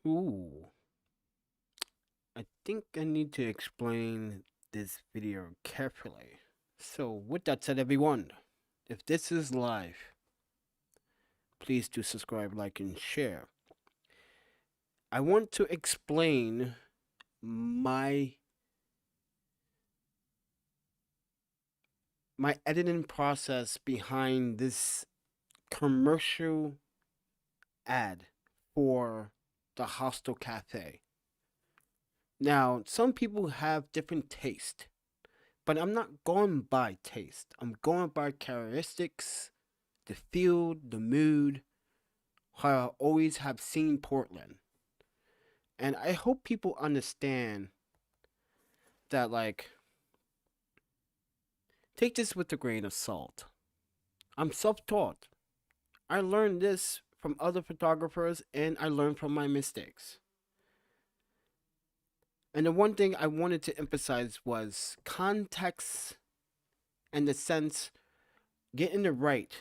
Ooh, I think I need to explain this video carefully. So, with that said, everyone, if this is live, please do subscribe, like, and share. I want to explain my editing process behind this commercial ad for the Hostel Cafe. Now, some people have different taste, but I'm not going by taste. I'm going by characteristics, the feel, the mood, how I always have seen Portland. And I hope people understand that, like, take this with a grain of salt. I'm self taught. I learned this from other photographers and I learned from my mistakes. And the one thing I wanted to emphasize was context and the sense, getting it right,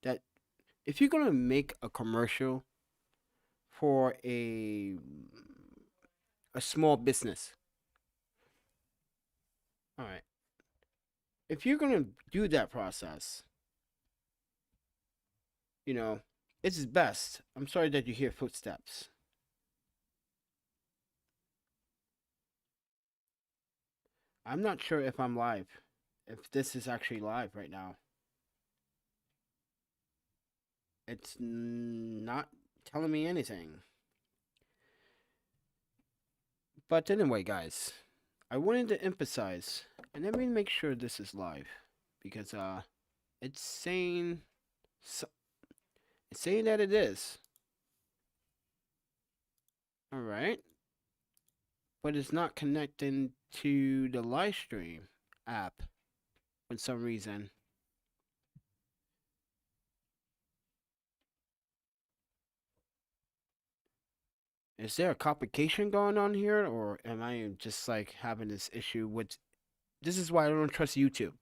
that if you're going to make a commercial for a small business, all right, if you're going to do that process, you know, it's best. I'm sorry that you hear footsteps. I'm not sure if I'm live, if this is actually live right now. It's not telling me anything. But anyway, guys, I wanted to emphasize, and let me make sure this is live, because it's saying that it is. All right, but it's not connecting to the live stream app for some reason. Is there a complication going on here, or am I just like having this issue with? This is why I don't trust YouTube.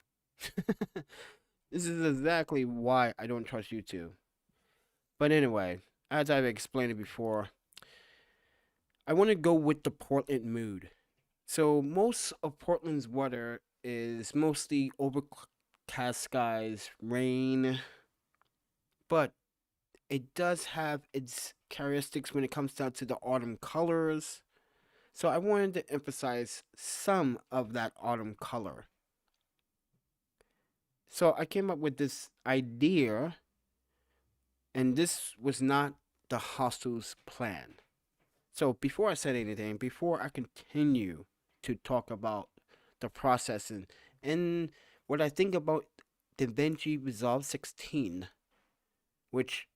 This is exactly why I don't trust YouTube. But anyway, as I've explained it before, I want to go with the Portland mood. So most of Portland's weather is mostly overcast skies, rain, but it does have its characteristics when it comes down to the autumn colors. So I wanted to emphasize some of that autumn color. So I came up with this idea, and this was not the hostel's plan. So before I said anything, before I continue to talk about the process and what I think about DaVinci Resolve 16, which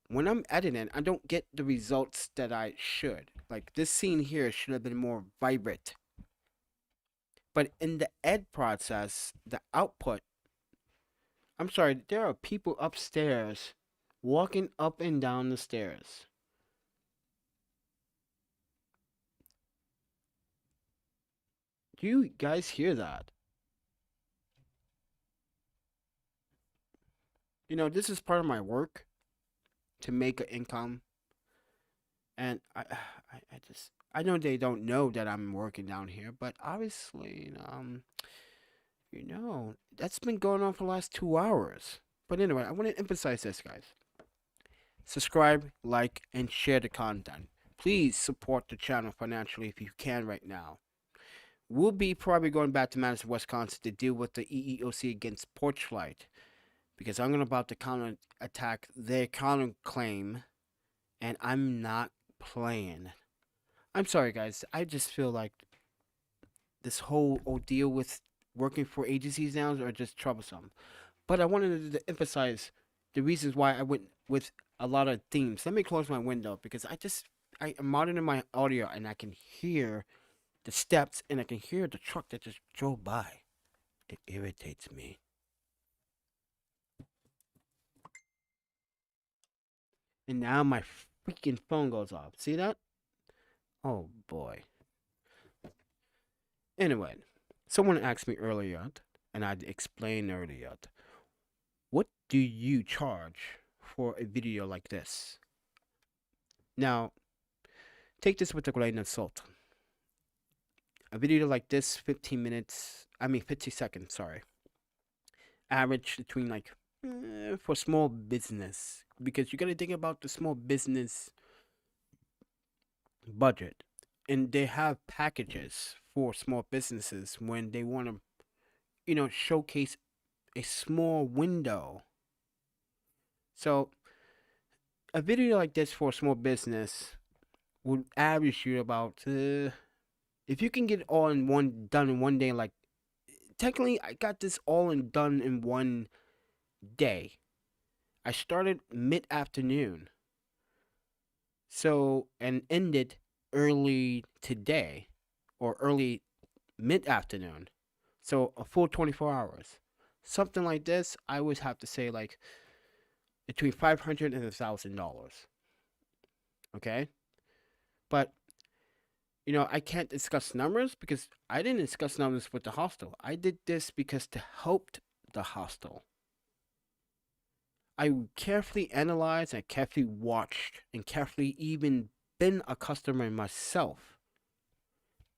when I'm editing, I don't get the results that I should. Like this scene here should have been more vibrant. But in the ed process, the output, I'm sorry, there are people upstairs walking up and down the stairs. Do you guys hear that? You know, this is part of my work to make an income, and I know they don't know that I'm working down here, but obviously, that's been going on for the last 2 hours. But anyway, I want to emphasize this, guys. Subscribe, like, and share the content. Please support the channel financially if you can right now. We'll be probably going back to Madison, Wisconsin to deal with the EEOC against porch flight, because I'm about to counter attack their counterclaim, and I'm not playing. I'm sorry, guys. I just feel like this whole ordeal with working for agencies now are just troublesome. But I wanted to emphasize the reasons why I went with a lot of themes. Let me close my window because I'm monitoring my audio and I can hear the steps and I can hear the truck that just drove by. It irritates me. And now my freaking phone goes off. See that? Oh boy. Anyway, someone asked me earlier, and I explained earlier, what do you charge for a video like this? Now, take this with a grain of salt. A video like this, 15 minutes, 50 seconds, sorry. Average between like, for small business. Because you gotta think about the small business budget. And they have packages for small businesses when they want to, showcase a small window. So a video like this for a small business would average you about, if you can get it all done in one day, like technically I got this all done in one day. I started mid-afternoon. So, and ended early today or early mid-afternoon. So, a full 24 hours. Something like this, I would have to say like between $500 and $1,000. Okay? But I can't discuss numbers because I didn't discuss numbers with the hostel. I did this because to help the hostel. I carefully analyzed and carefully watched and carefully even been a customer myself.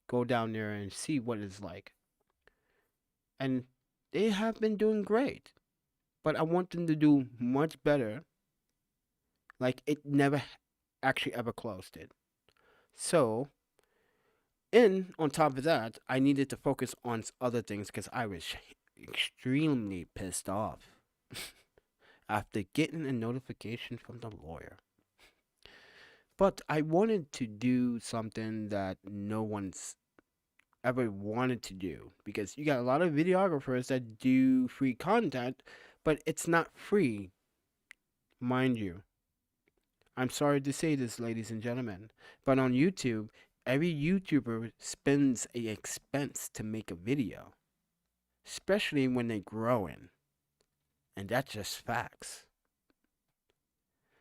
Go down there and see what it's like. And they have been doing great. But I want them to do much better. Like it never actually ever closed it. So, and on top of that, I needed to focus on other things because I was extremely pissed off after getting a notification from the lawyer. But I wanted to do something that no one's ever wanted to do because you got a lot of videographers that do free content, but it's not free, mind you. I'm sorry to say this, ladies and gentlemen, but on YouTube, every YouTuber spends an expense to make a video, especially when they're growing, and that's just facts.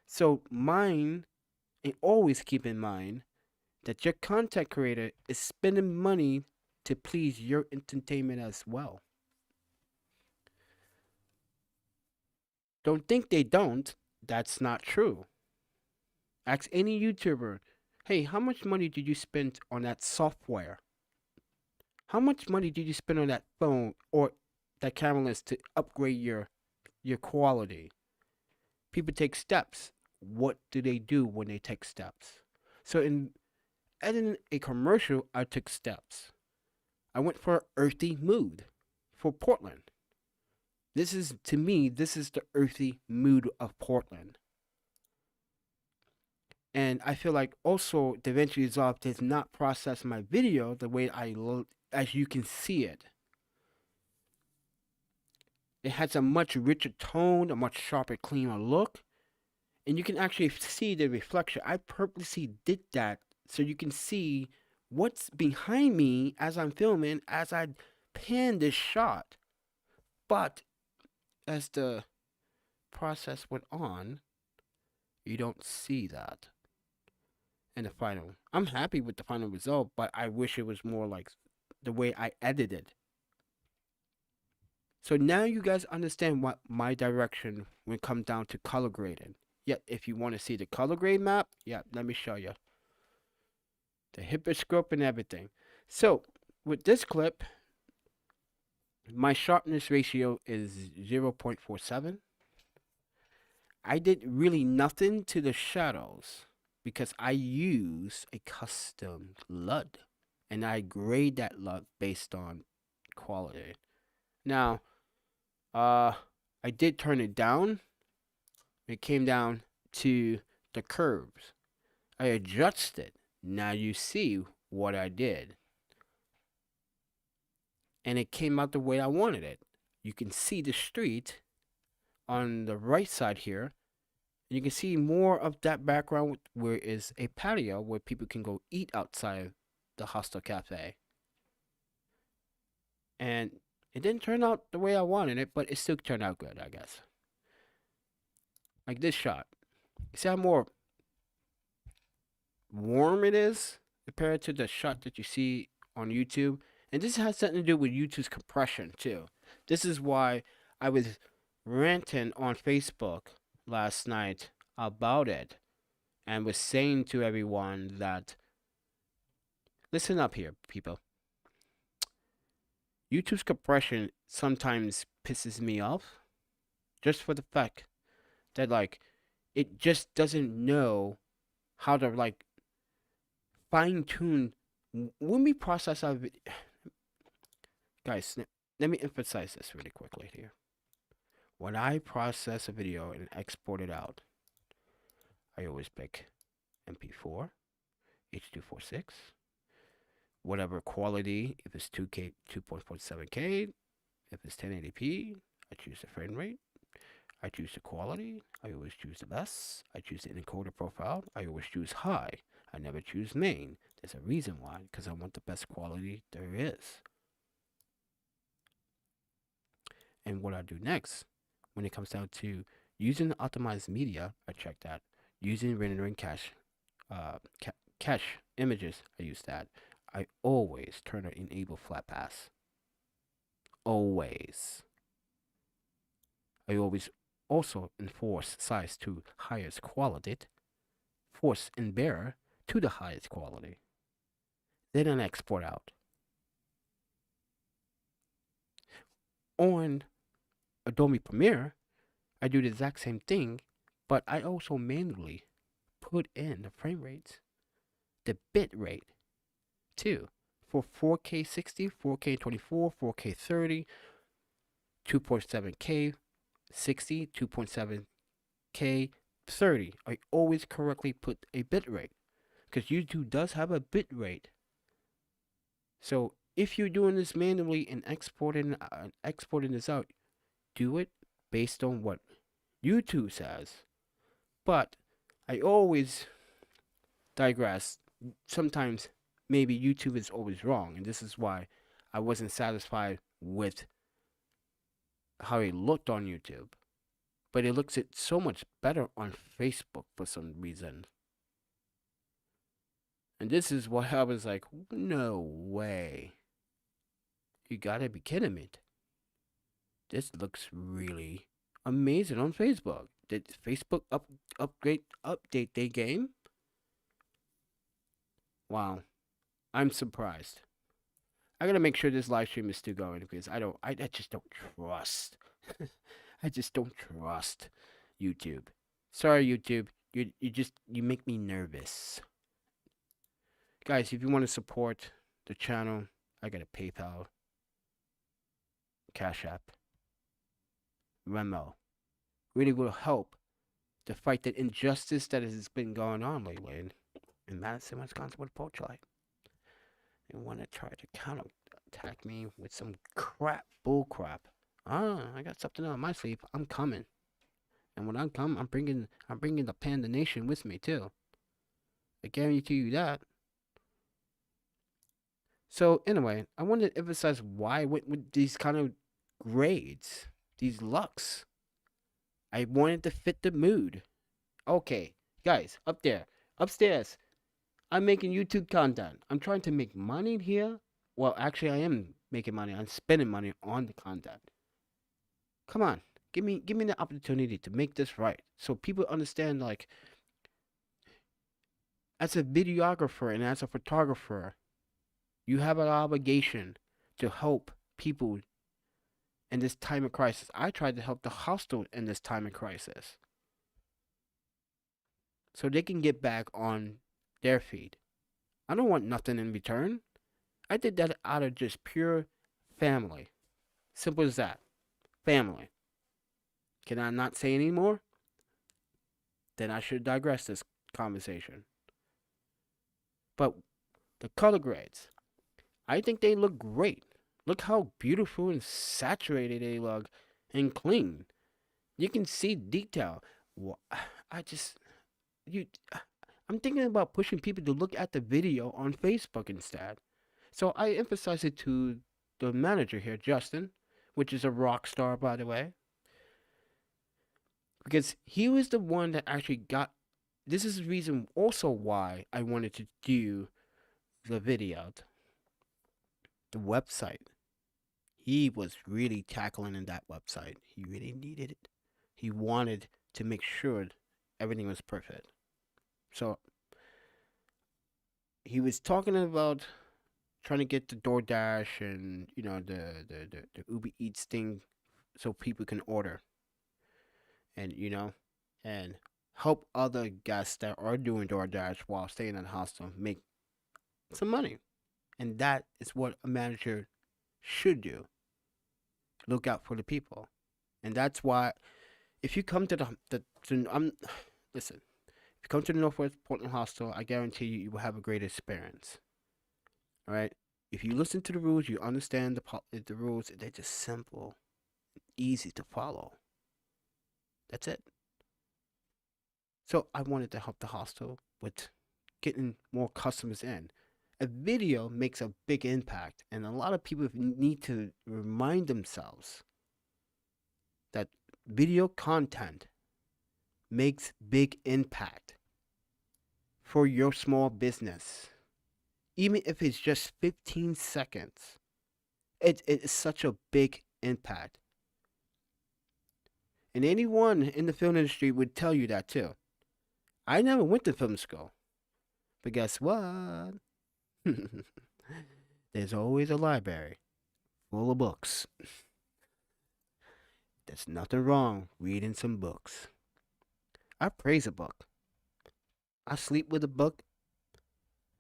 So and always keep in mind that your content creator is spending money to please your entertainment as well. Don't think they don't. That's not true. Ask any YouTuber, hey, how much money did you spend on that software? How much money did you spend on that phone or that camera lens to upgrade your quality? People take steps. What do they do when they take steps? So in editing a commercial, I took steps. I went for an earthy mood for Portland. To me, this is the earthy mood of Portland. And I feel like also DaVinci Resolve does not process my video the way as you can see it. It has a much richer tone, a much sharper, cleaner look. And you can actually see the reflection. I purposely did that so you can see what's behind me as I'm filming, as I pan this shot. But as the process went on, you don't see that in the final. I'm happy with the final result, but I wish it was more like the way I edited. So now you guys understand what my direction when it comes down to color grading. Yet, if you want to see the color grade map, let me show you. The hyperscope and everything. So, with this clip, my sharpness ratio is 0.47. I did really nothing to the shadows because I use a custom LUT. And I grade that LUT based on quality. Now, I did turn it down. It came down to the curves. I adjusted. Now you see what I did. And it came out the way I wanted it. You can see the street on the right side here. You can see more of that background where is a patio where people can go eat outside the Hostel Cafe. And it didn't turn out the way I wanted it, but it still turned out good, I guess. Like this shot. You see how more warm it is compared to the shot that you see on YouTube? And this has something to do with YouTube's compression too. This is why I was ranting on Facebook last night about it and was saying to everyone that listen up here, people. YouTube's compression sometimes pisses me off, just for the fact that like it just doesn't know how to like fine tune when we process our guys. Let me emphasize this really quickly here. When I process a video and export it out, I always pick MP4, H.246, whatever quality. If it's 2K, 2.47K, if it's 1080p, I choose the frame rate. I choose the quality. I always choose the best. I choose the encoder profile. I always choose high. I never choose main. There's a reason why, because I want the best quality there is. And what I do next, when it comes down to using the optimized media, I check that. Using rendering cache images, I use that. I always turn on enable flat pass. Always. I always also enforce size to highest quality, force and bearer to the highest quality. Then I export out. On Adobe Premiere, I do the exact same thing, but I also manually put in the frame rates, the bit rate too, for 4K 60, 4K 24, 4K 30, 2.7K 60, 2.7K 30. I always correctly put a bit rate, because YouTube does have a bit rate. So if you're doing this manually and exporting this out, do it based on what YouTube says. But I always digress. Sometimes maybe YouTube is always wrong, and this is why I wasn't satisfied with how it looked on YouTube. But it looks so much better on Facebook for some reason. And this is why I was like, no way. You gotta be kidding me. This looks really amazing on Facebook. Did Facebook update their game? Wow. I'm surprised. I gotta make sure this live stream is still going, because I just don't trust. I just don't trust YouTube. Sorry, YouTube. You make me nervous. Guys, if you want to support the channel, I got a PayPal, Cash App, Venmo. Really will help to fight the injustice that has been going on lately in Madison, Wisconsin with Porchlight. They want to try to counterattack me with some bull crap. I got something on my sleeve. I'm coming, and when I come, I'm bringing the Panda Nation with me too. I guarantee you that. So anyway, I wanted to emphasize why I went with these kind of grades, these LUTs. I wanted to fit the mood. Okay, guys, upstairs, I'm making YouTube content. I'm trying to make money here. Well, actually, I am making money. I'm spending money on the content. Come on, give me the opportunity to make this right, so people understand. Like, as a videographer and as a photographer, you have an obligation to help people in this time of crisis. I tried to help the Hostel in this time of crisis, so they can get back on their feet. I don't want nothing in return. I did that out of just pure family. Simple as that. Family. Can I not say any more? Then I should digress this conversation. But the color grades, I think they look great. Look how beautiful and saturated they look and clean. You can see detail. I'm thinking about pushing people to look at the video on Facebook instead. So I emphasize it to the manager here, Justin, which is a rock star, by the way, because he was the one that actually got. This is the reason also why I wanted to do the video, the website. He was really tackling in that website. He really needed it. He wanted to make sure everything was perfect. So he was talking about trying to get the DoorDash and the Uber Eats thing so people can order and and help other guests that are doing DoorDash while staying in the hostel make some money. And that is what a manager should do. Look out for the people. And that's why if you come to listen, if you come to the Northwest Portland Hostel, I guarantee you will have a great experience. All right? If you listen to the rules, you understand the rules, they're just simple, easy to follow. That's it. So I wanted to help the hostel with getting more customers in. A video makes a big impact, and a lot of people need to remind themselves that video content makes big impact for your small business. Even if it's just 15 seconds, it is such a big impact. And anyone in the film industry would tell you that too. I never went to film school, but guess what? There's always a library full of books. There's nothing wrong reading some books. I praise a book. I sleep with a book.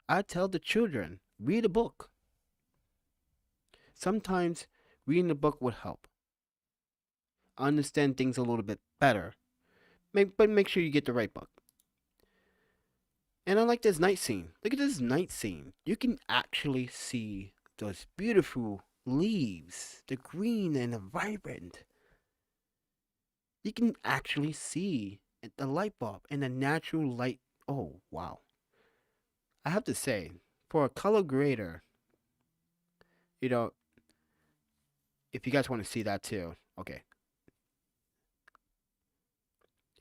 I tell the children, read a book. Sometimes reading a book would help. Understand things a little bit better. But make sure you get the right book. And I like this night scene. Look at this night scene. You can actually see those beautiful leaves, the green and the vibrant. You can actually see the light bulb and the natural light. Oh, wow. I have to say, for a color grader, if you guys want to see that too, okay.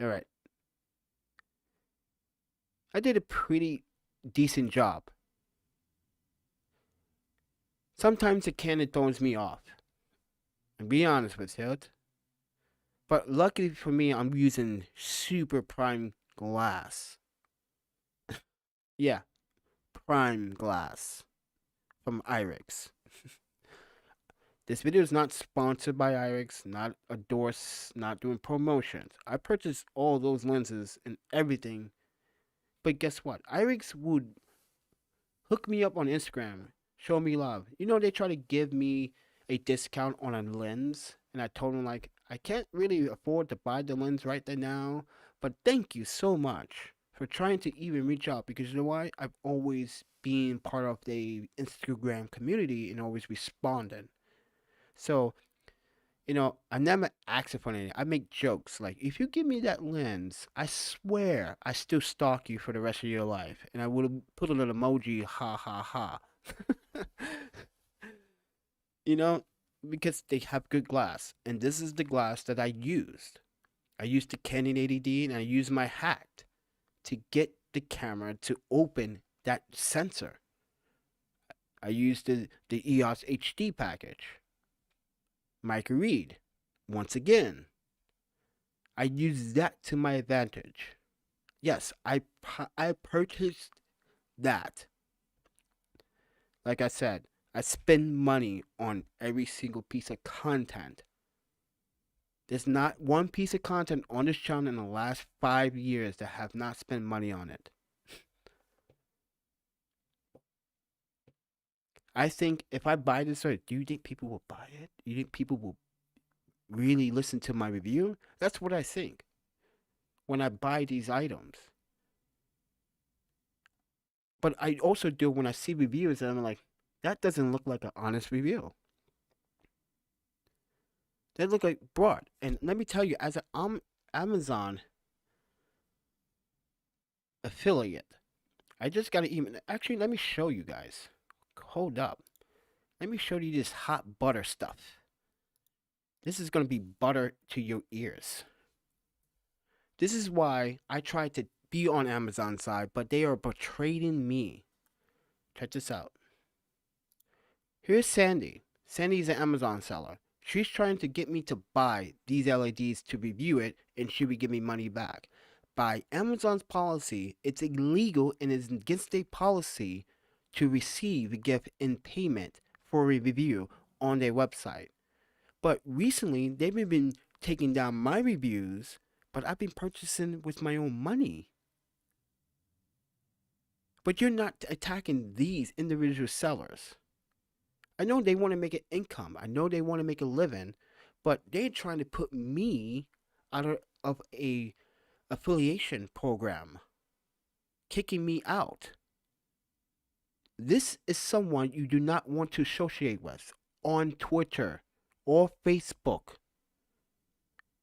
All right. I did a pretty decent job. Sometimes the Canon throws me off. And be honest with you. But luckily for me, I'm using super prime glass. Yeah, prime glass from IRIX. This video is not sponsored by IRIX, not endorsed, not doing promotions. I purchased all those lenses and everything. But guess what? IRIX would hook me up on Instagram, show me love. They try to give me a discount on a lens. And I told them, like, I can't really afford to buy the lens right now. But thank you so much for trying to even reach out. Because you know why? I've always been part of the Instagram community and always responded. So, I never ask for anything. I make jokes. Like, if you give me that lens, I swear I still stalk you for the rest of your life. And I would put a little emoji, ha ha ha. Because they have good glass. And this is the glass that I used. I used the Canon 80D and I used my hack to get the camera to open that sensor. I used the EOS HD package. Micro read. Once again, I use that to my advantage. Yes, I purchased that. Like I said, I spend money on every single piece of content. There's not one piece of content on this channel in the last 5 years that have not spent money on it. I think if I buy this, do you think people will buy it? Do you think people will really listen to my review? That's what I think when I buy these items. But I also do when I see reviews and I'm like, that doesn't look like an honest review. They look like broad. And let me tell you, as an Amazon affiliate, I just got an email. Actually, let me show you guys. Hold up. Let me show you this hot butter stuff. This is going to be butter to your ears. This is why I tried to be on Amazon's side, but they are betraying me. Check this out. Here's Sandy. Sandy's an Amazon seller. She's trying to get me to buy these LEDs to review it, and she would give me money back. By Amazon's policy, it's illegal and it's against their policy to receive a gift in payment for a review on their website. But recently, they've been taking down my reviews, but I've been purchasing with my own money. But you're not attacking these individual sellers. I know they want to make an income. I know they want to make a living, but they're trying to put me out of a affiliation program, kicking me out. This is someone you do not want to associate with on Twitter or Facebook.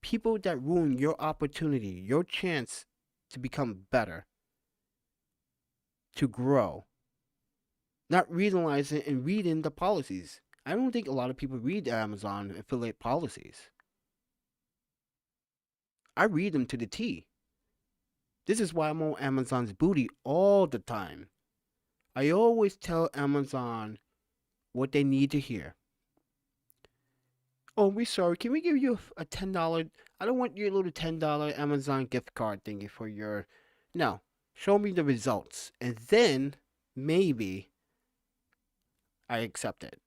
People that ruin your opportunity, your chance to become better, to grow. Not realizing and reading the policies. I don't think a lot of people read Amazon affiliate policies. I read them to the T. This is why I'm on Amazon's booty all the time. I always tell Amazon what they need to hear. Oh, we're sorry. Can we give you a $10? I don't want your little $10 Amazon gift card thingy for your. No. Show me the results. And then maybe I accept it.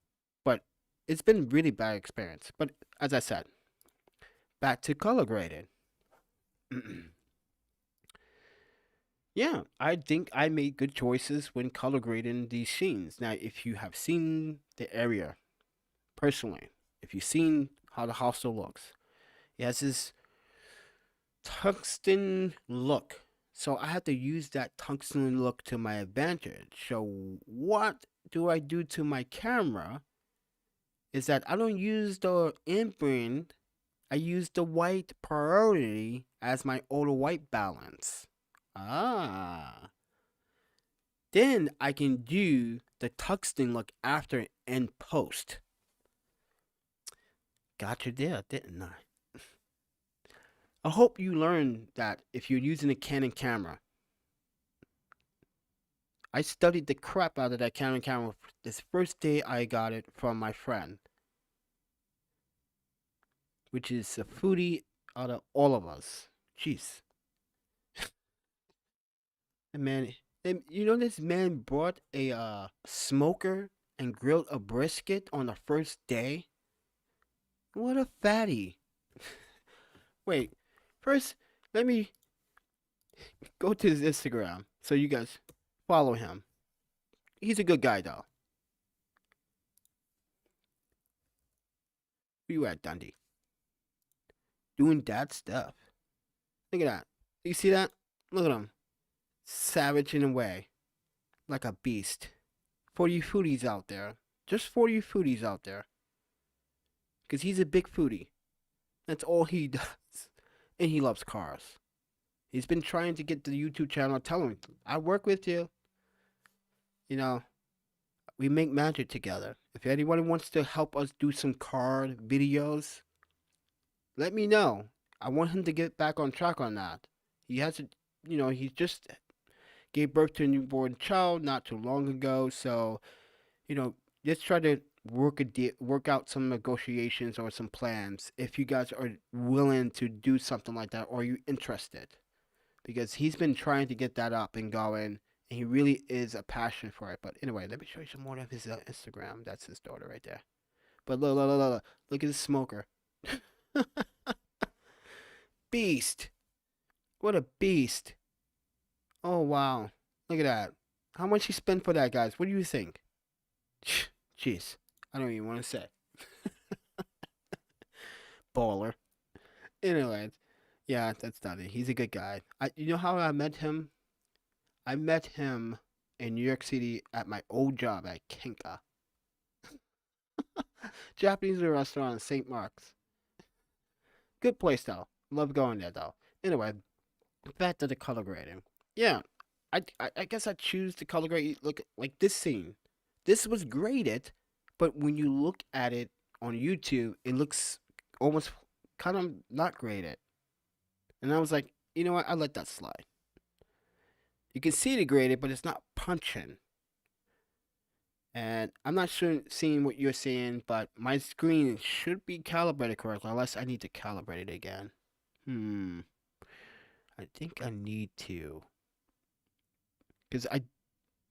But it's been really bad experience. But as I said, back to color grading. Yeah, I think I made good choices when color grading these scenes. Now, if you have seen the area personally, if you've seen how the hostel looks, it has this tungsten look. So I have to use that tungsten look to my advantage. So what do I do to my camera is that I don't use the ambient, I use the white priority as my auto white balance. Ah. Then I can do the tungsten look after in post. Got you there, didn't I? I hope you learned that if you're using a Canon camera. I studied the crap out of that Canon camera this first day I got it from my friend, which is a foodie out of all of us. Jeez. And man, you know this man brought a smoker and grilled a brisket on the first day? What a fatty. Wait, first, let me go to his Instagram so you guys follow him. He's a good guy, though. Where you at, Dundee? Doing that stuff. Look at that. You see that? Look at him. Savage in a way. Like a beast. For you foodies out there. Just for you foodies out there. Because he's a big foodie. That's all he does. And he loves cars. He's been trying to get the YouTube channel. Tell him, I work with you. You know, we make magic together. If anyone wants to help us do some car videos, let me know. I want him to get back on track on that. He has to, he just gave birth to a newborn child not too long ago. So, let's try to work out some negotiations or some plans if you guys are willing to do something like that, or are you interested? Because he's been trying to get that up and going, and he really is a passion for it. But anyway, let me show you some more of his Instagram. That's his daughter right there. But look at this smoker. Beast. What a beast. Oh, wow. Look at that. How much he spent for that, guys? What do you think? Jeez. I don't even want to say. Baller. Anyways. Yeah, that's not it. He's a good guy. You know how I met him? I met him in New York City at my old job at Kenka. Japanese restaurant in St. Mark's. Good place though. Love going there though. Anyway, back to the color grading. Yeah, I guess I choose the color grade. Look like this scene. This was graded, but when you look at it on YouTube, it looks almost kind of not graded. And I was like, you know what? I let that slide. You can see it graded, but it's not punching. And I'm not sure seeing what you're seeing, but my screen should be calibrated correctly, unless I need to calibrate it again. I think I need to. Because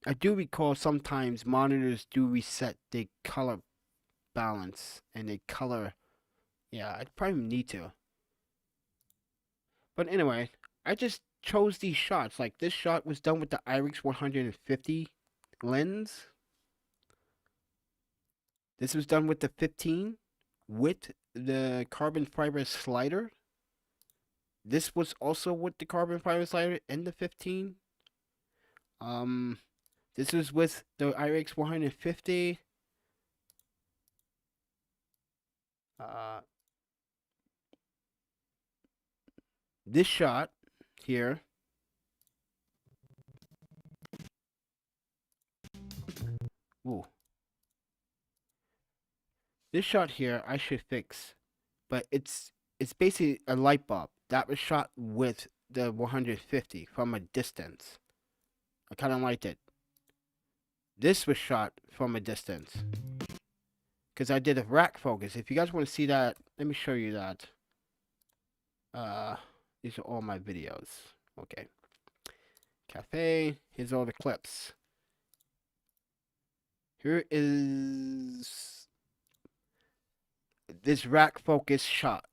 I do recall sometimes monitors do reset the color balance and the color. Yeah, I probably need to. But anyway, I just chose these shots. Like this shot was done with the IRIX 150 lens. This was done with the 15 with the carbon fiber slider. This was also with the carbon fiber slider and the 15. Um, this was with the IRIX 150. This shot here. Ooh. This shot here I should fix, but it's basically a light bulb that was shot with the 150 from a distance. I kind of liked it. This was shot from a distance because I did a rack focus. If you guys want to see that, let me show you that. These are all my videos. Okay. Cafe. Here's all the clips. Here is this rack focus shot.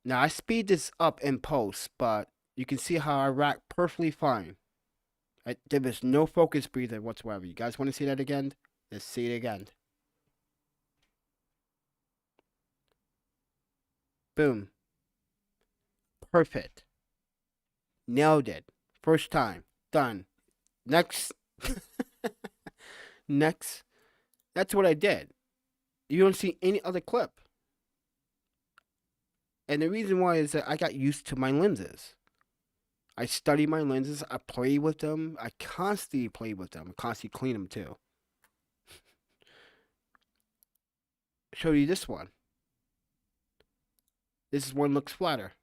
Now I speed this up in post, but you can see how I rack perfectly fine. There was no focus breather whatsoever. You guys want to see that again? Let's see it again. Boom. Perfect. Nailed it. First time. Done. Next. Next. That's what I did. You don't see any other clip. And the reason why is that I got used to my lenses. I study my lenses. I play with them. I constantly play with them. I constantly clean them too. Show you this one. This is one looks flatter.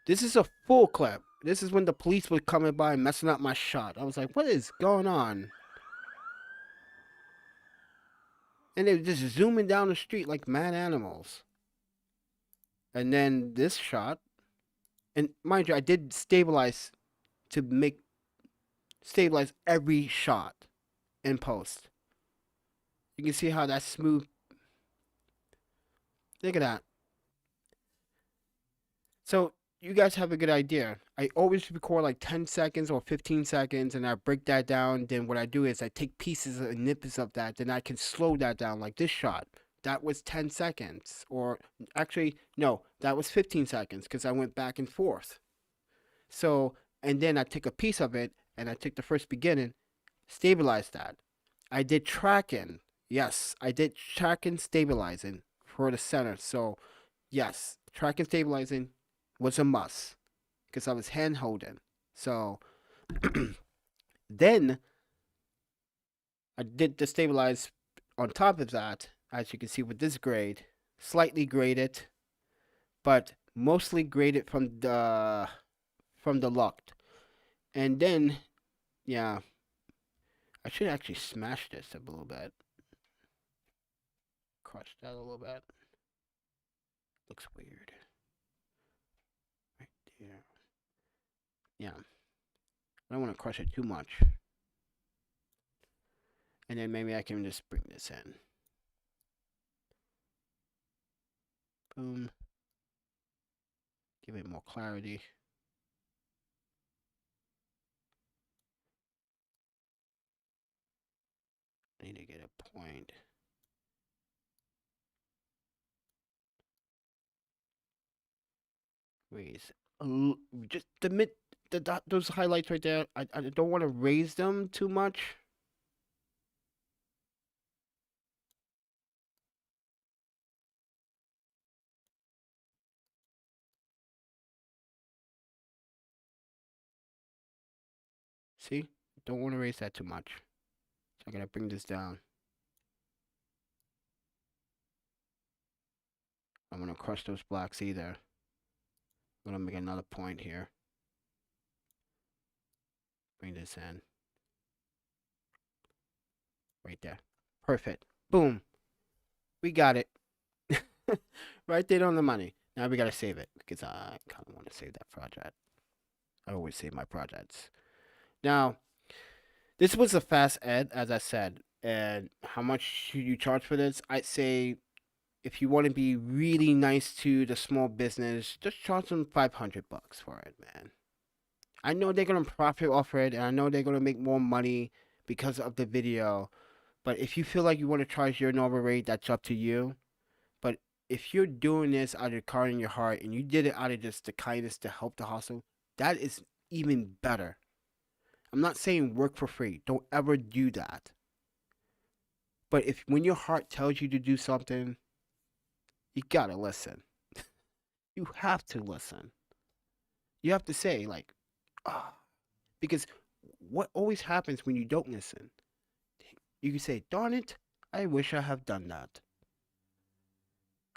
This is a full clip. This is when the police were coming by and messing up my shot. I was like, what is going on? And they were just zooming down the street like mad animals. And then this shot. And mind you, I did stabilize to stabilize every shot in post. You can see how that's smooth. Look at that. So you guys have a good idea. I always record like 10 seconds or 15 seconds and I break that down. Then what I do is I take pieces and snippets of that. Then I can slow that down like this shot. That was 10 seconds. Or actually, no, that was 15 seconds because I went back and forth. So, and then I took a piece of it and I took the first beginning, stabilized that. I did tracking. Yes, I did tracking stabilizing for the center. So, yes, tracking stabilizing was a must because I was hand holding. So, then I did the stabilize on top of that, as you can see with this grade, slightly graded, but mostly graded from the LUT. And then, yeah, I should actually smash this a little bit. Crush that a little bit. Looks weird. Right there. Yeah. I don't want to crush it too much. And then maybe I can just bring this in. Boom. Give it more clarity. I need to get a point. Raise. Just those highlights right there. I don't want to raise them too much. See? Don't want to raise that too much. So I'm going to bring this down. I'm going to crush those blocks either. I'm going to make another point here. Bring this in. Right there. Perfect. Boom. We got it. Right there on the money. Now we got to save it because I kind of want to save that project. I always save my projects. Now, This was a fast ed, as I said. And how much should you charge for this? I'd say if you want to be really nice to the small business, just charge them $500 for it, man. I know they're gonna profit off it, and I know they're gonna make more money because of the video. But if you feel like you want to charge your normal rate, that's up to you. But if you're doing this out of your car in your heart, and you did it out of just the kindness to help the hostel, that is even better. I'm not saying work for free. Don't ever do that. But if when your heart tells you to do something, you gotta listen. You have to listen. You have to say like, ah, because what always happens when you don't listen, you can say, darn it, I wish I have done that.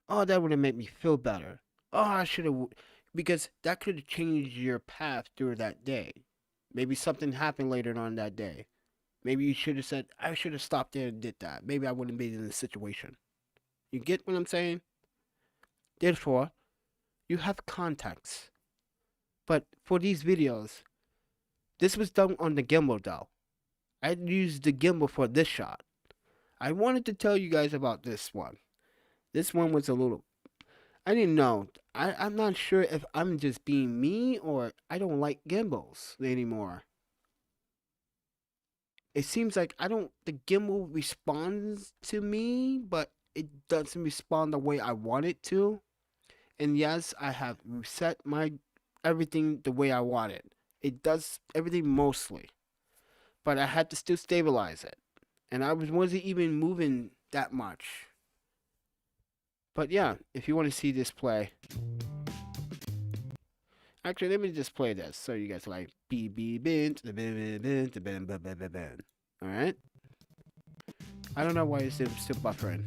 Oh, that would have made me feel better. Oh, I should have, because that could have changed your path through that day. Maybe something happened later on that day. Maybe you should have said, I should have stopped there and did that. Maybe I wouldn't be in this situation. You get what I'm saying? Therefore, you have context. But for these videos, this was done on the gimbal though. I used the gimbal for this shot. I wanted to tell you guys about this one. This one was a little, I didn't know. I'm not sure if I'm just being me or I don't like gimbals anymore. It seems like the gimbal responds to me, but it doesn't respond the way I want it to. And yes, I have set my everything the way I want it. It does everything mostly, but I had to still stabilize it, and wasn't even moving that much. But yeah, if you want to see this play, actually, let me just play this so you guys are like all right. I don't know why it's still buffering.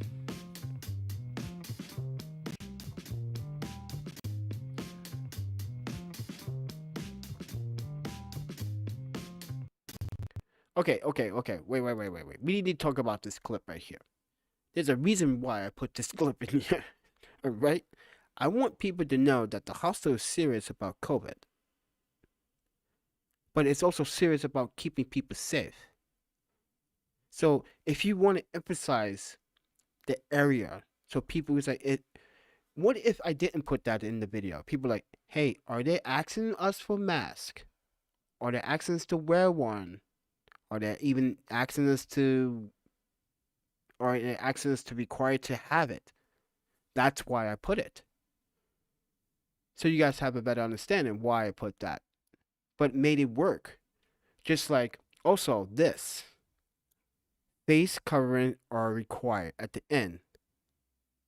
Okay. Wait. We need to talk about this clip right here. There's a reason why I put this clip in here. Alright? I want people to know that the hostel is serious about COVID. But it's also serious about keeping people safe. So if you want to emphasize the area, so people was like, what if I didn't put that in the video? People like, hey, are they asking us for mask? Are they asking us to wear one? Are they even asking us to, or they asking us to be required to have it? That's why I put it. So you guys have a better understanding why I put that. But made it work. Just like also this. Face covering are required at the end.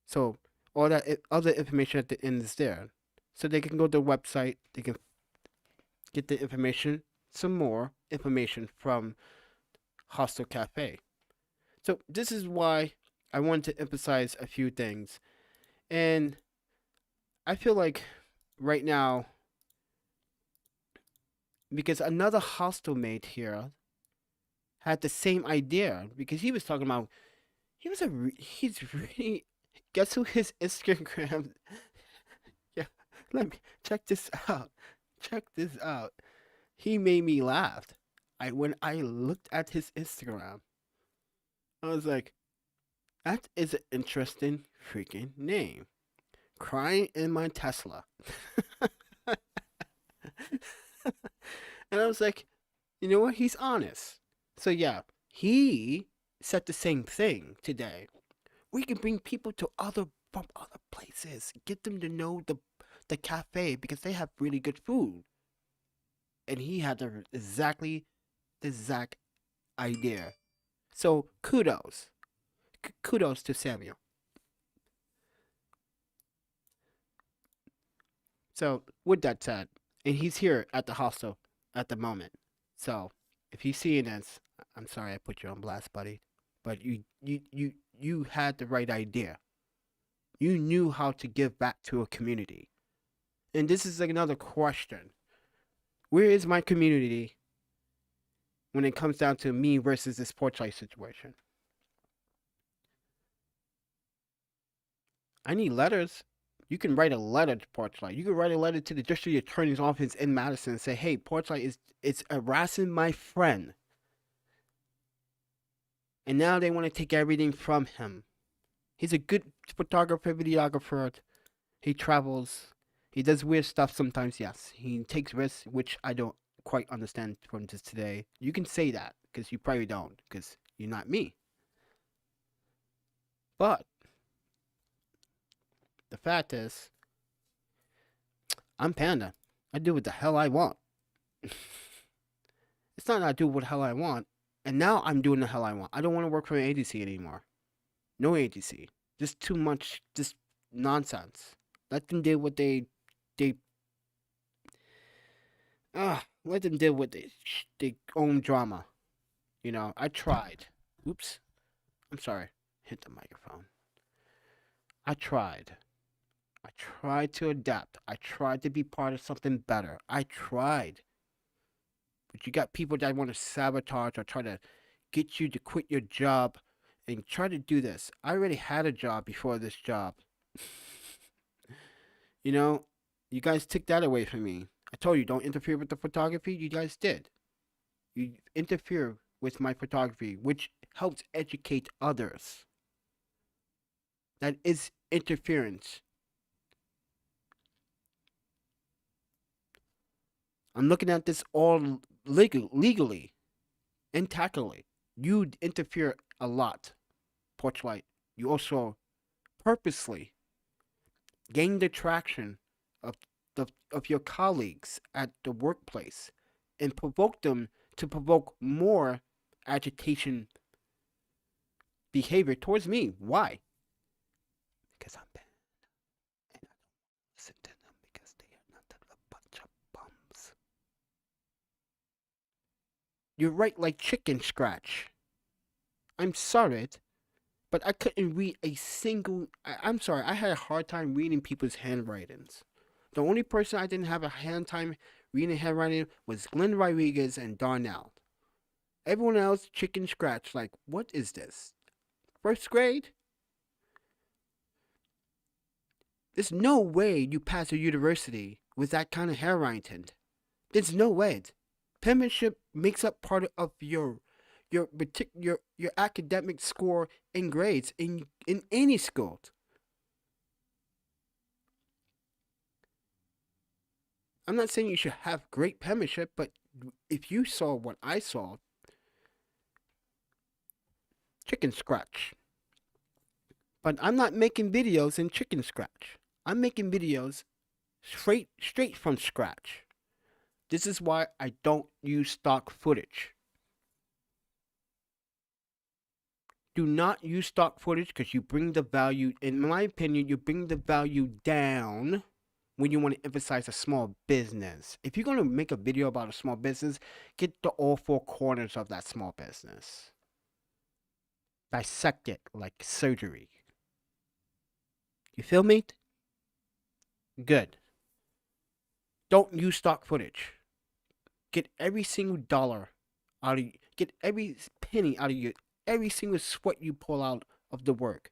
So all that other information at the end is there. So they can go to the website, they can get the information, some more information from Hostel Cafe. So this is why I want to emphasize a few things. And I feel like right now, because another hostel mate here had the same idea, because he was talking about, he's really, guess who his Instagram, yeah, let me, check this out, he made me laugh. When I looked at his Instagram, I was like, that is an interesting freaking name. Crying in my Tesla. And I was like, you know what? He's honest. So yeah, he said the same thing today. We can bring people to from other places, get them to know the cafe because they have really good food. And he had the exact idea. So kudos to Samuel. So with that said, and he's here at the hostel at the moment. So if he's seeing this, I'm sorry I put you on blast, buddy. But you had the right idea. You knew how to give back to a community. And this is like another question. Where is my community when it comes down to me versus this porch light situation? I need letters. You can write a letter to Porchlight. You can write a letter to the district attorney's office in Madison and say, hey, Porchlight is harassing my friend. And now they want to take everything from him. He's a good photographer, videographer. He travels. He does weird stuff sometimes, yes. He takes risks, which I don't quite understand from this today. You can say that, because you probably don't, because you're not me. But the fact is, I'm Panda. I do what the hell I want. It's not that I do what the hell I want, and now I'm doing the hell I want. I don't want to work for an agency anymore. No agency. Just too much, just nonsense. Let them deal with let them deal with their own drama. You know, I tried. Oops. I'm sorry. Hit the microphone. I tried. I tried to adapt. I tried to be part of something better. I tried. But you got people that want to sabotage or try to get you to quit your job and try to do this. I already had a job before this job. You know, you guys took that away from me. I told you, don't interfere with the photography. You guys did. You interfere with my photography, which helps educate others. That is interference. I'm looking at this all legally and tactically. You interfere a lot, Porchlight. You also purposely gain the traction of your colleagues at the workplace and provoke them to provoke more agitation behavior towards me. Why? Because I'm bad. And I don't listen to them because they are nothing but a bunch of bums. You write like chicken scratch. I'm sorry, but I couldn't read a single. I'm sorry, I had a hard time reading people's handwritings. The only person I didn't have a hand time reading handwriting was Glenn Rodriguez and Darnell. Everyone else, chicken scratch. Like, what is this? First grade? There's no way you pass a university with that kind of handwriting. There's no way. Penmanship makes up part of your academic score and grades in any school. I'm not saying you should have great penmanship, but if you saw what I saw, chicken scratch. But I'm not making videos in chicken scratch. I'm making videos straight from scratch. This is why I don't use stock footage. Do not use stock footage because you bring the value, in my opinion, you bring the value down when you want to emphasize a small business. If you're going to make a video about a small business, get the all four corners of that small business. Dissect it like surgery. You feel me? Good. Don't use stock footage. Get every single dollar out of you. Get every penny out of you. Every single sweat you pull out of the work.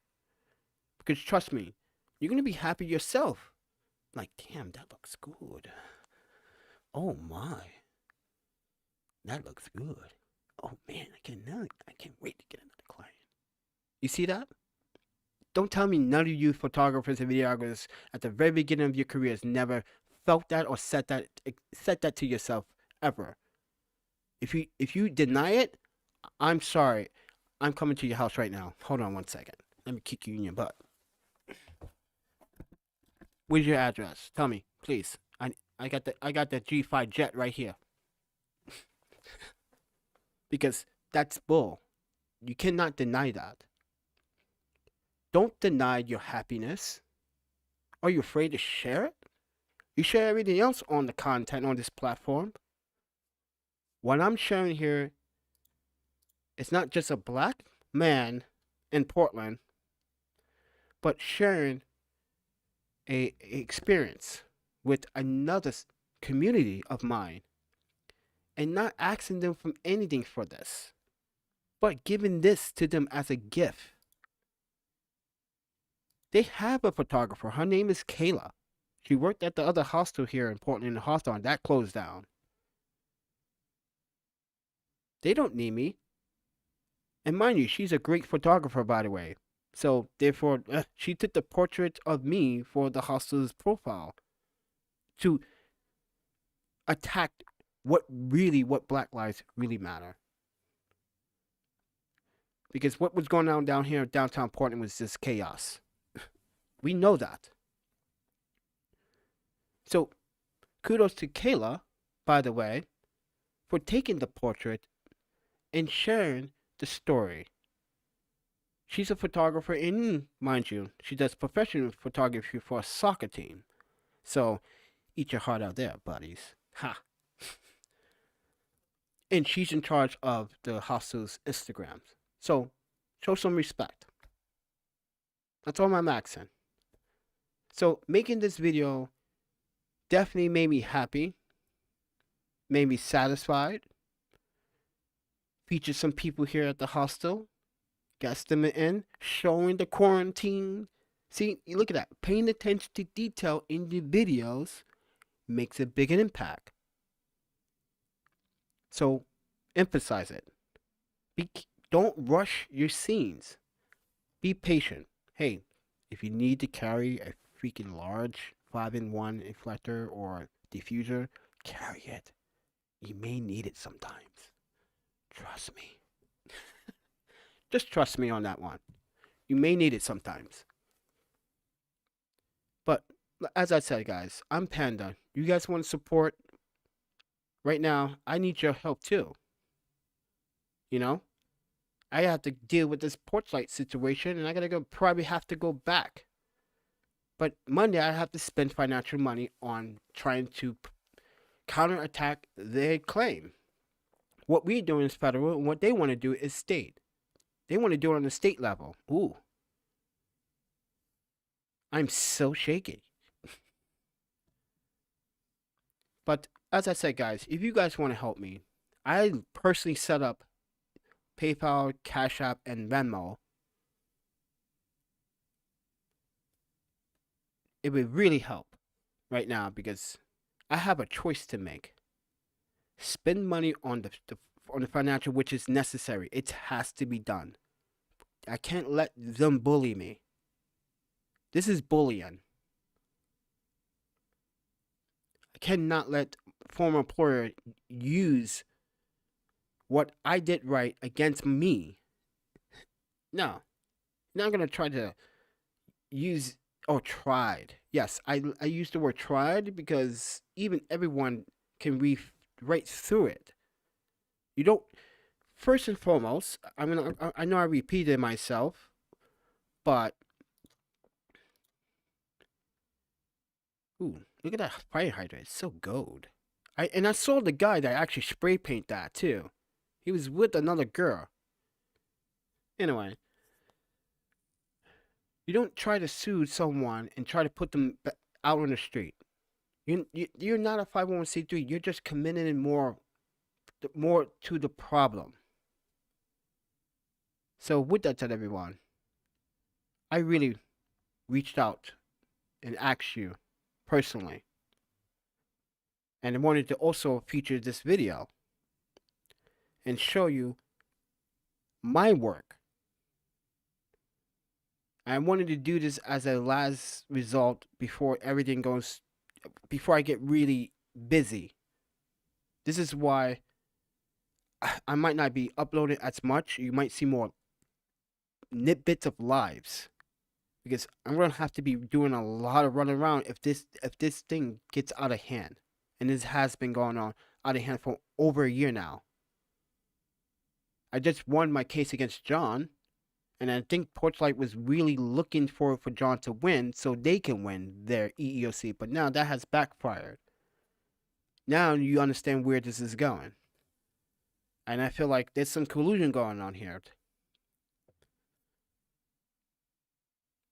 Because trust me, you're going to be happy yourself. Like, damn, that looks good. Oh my. That looks good. Oh man, I can't wait to get another client. You see that? Don't tell me none of you photographers and videographers at the very beginning of your careers never felt that or said that to yourself ever. If you deny it, I'm sorry. I'm coming to your house right now. Hold on one second. Let me kick you in your butt. Where's your address? Tell me, please. I got the G5 jet right here. Because that's bull. You cannot deny that. Don't deny your happiness. Are you afraid to share it? You share everything else on the content on this platform. What I'm sharing here is not just a black man in Portland, but sharing a experience with another community of mine and not asking them for anything for this, but giving this to them as a gift. They have a photographer. Her name is Kayla. She worked at the other hostel here in Portland, in the hostel, and that closed down. They don't need me. And mind you, she's a great photographer, by the way. So therefore, she took the portrait of me for the Hostel's profile to attack what Black Lives really matter. Because what was going on down here in downtown Portland was just chaos. We know that. So kudos to Kayla, by the way, for taking the portrait and sharing the story. She's a photographer, and mind you, she does professional photography for a soccer team. So eat your heart out there, buddies. Ha. And she's in charge of the Hostel's Instagrams. So show some respect. That's all I'm asking. So making this video definitely made me happy, made me satisfied. Featured some people here at the hostel, guessed them in, showing the quarantine. See, you look at that. Paying attention to detail in the videos makes a big impact. So emphasize it. Don't rush your scenes. Be patient. Hey, if you need to carry a freaking large 5-in-1 reflector or diffuser, carry it. You may need it sometimes. Trust me. Just trust me on that one. You may need it sometimes. But as I said, guys, I'm Panda. You guys want to support? Right now, I need your help too. You know? I have to deal with this porch light situation, and I gotta probably have to go back. But Monday, I have to spend financial money on trying to counterattack their claim. What we're doing is federal, and what they want to do is state. They want to do it on the state level. Ooh. I'm so shaky. But as I said, guys, if you guys want to help me, I personally set up PayPal, Cash App, and Venmo. It would really help right now because I have a choice to make. Spend money on the financial, which is necessary. It has to be done. I can't let them bully me. This is bullying. I cannot let former employer use what I did right against me. No. Not gonna try to use tried. Yes, I used the word tried because even everyone can read right through it. You don't. First and foremost, I know I repeated myself, but ooh, look at that fire hydrant. It's so gold. I saw the guy that actually spray paint that too. He was with another girl. Anyway, you don't try to sue someone and try to put them out on the street. You're not a 501c3. You're just committing more to the problem. So with that said, everyone, I really reached out and asked you personally, and I wanted to also feature this video and show you my work. I wanted to do this as a last result before everything goes, before I get really busy. This is why I might not be uploading as much. You might see more bits of lives because I'm gonna have to be doing a lot of running around if this thing gets out of hand, and this has been going on out of hand for over a year now. I just won my case against John, and I think Porchlight was really looking for John to win so they can win their EEOC, but now that has backfired. Now you understand where this is going. And I feel like there's some collusion going on here.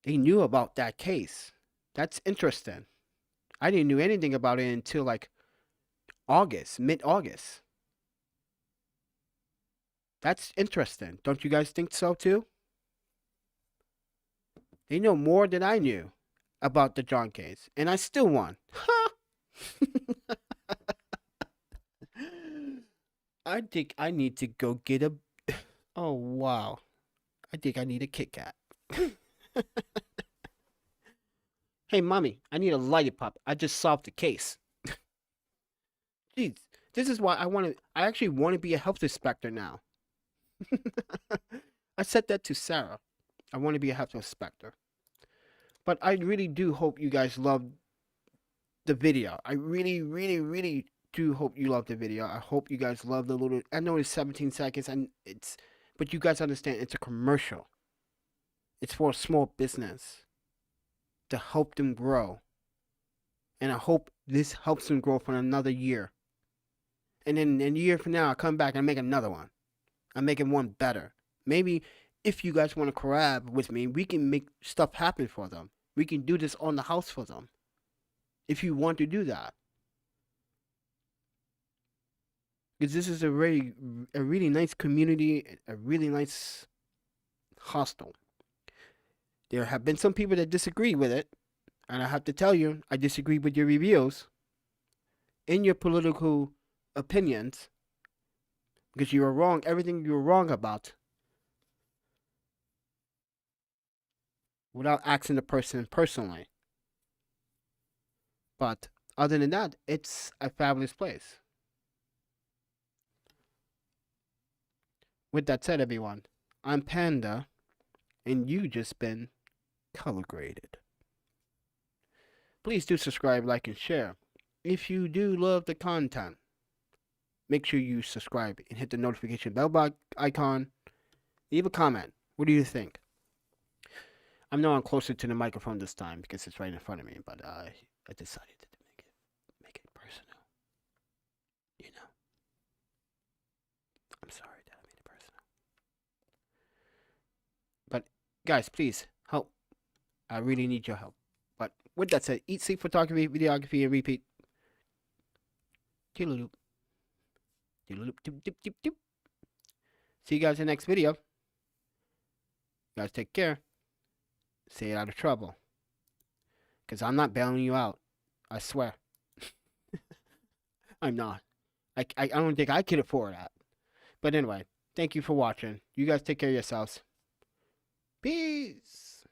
They knew about that case. That's interesting. I didn't know anything about it until like August, mid-August. That's interesting. Don't you guys think so too? They know more than I knew about the John case, and I still won. I think I need to go get a Oh, wow. I think I need a Kit Kat. Hey, mommy, I need a lollipop. I just solved the case. Jeez, this is why I actually want to be a health inspector now. I said that to Sarah. I want to be a health inspector. But I really do hope you guys love the video. I really, really, really do hope you love the video. I hope you guys love the little. I know it's 17 seconds, but you guys understand it's a commercial. It's for a small business to help them grow, and I hope this helps them grow for another year. And then in a year from now, I come back and make another one. I'm making one better. Maybe if you guys want to collab with me, we can make stuff happen for them. We can do this on the house for them. If you want to do that. Because this is a really nice community, a really nice hostel. There have been some people that disagree with it, and I have to tell you, I disagree with your reviews and your political opinions, because you are wrong. Everything you're wrong about, without asking the person personally. But other than that, it's a fabulous place. With that said, everyone, I'm Panda, and you just been color graded. Please do subscribe, like, and share. If you do love the content, make sure you subscribe and hit the notification bell icon. Leave a comment. What do you think? I know I'm closer to the microphone this time because it's right in front of me, but I decided to make it personal. You know, I'm sorry that I made it personal. But guys, please help. I really need your help. But with that said, eat, sleep, photography, videography, and repeat. Toodaloop. Toodaloop, doop, doop, doop, doop. See you guys in the next video. You guys take care. Stay out of trouble. Because I'm not bailing you out. I swear. I'm not. I don't think I can afford that. But anyway, thank you for watching. You guys take care of yourselves. Peace.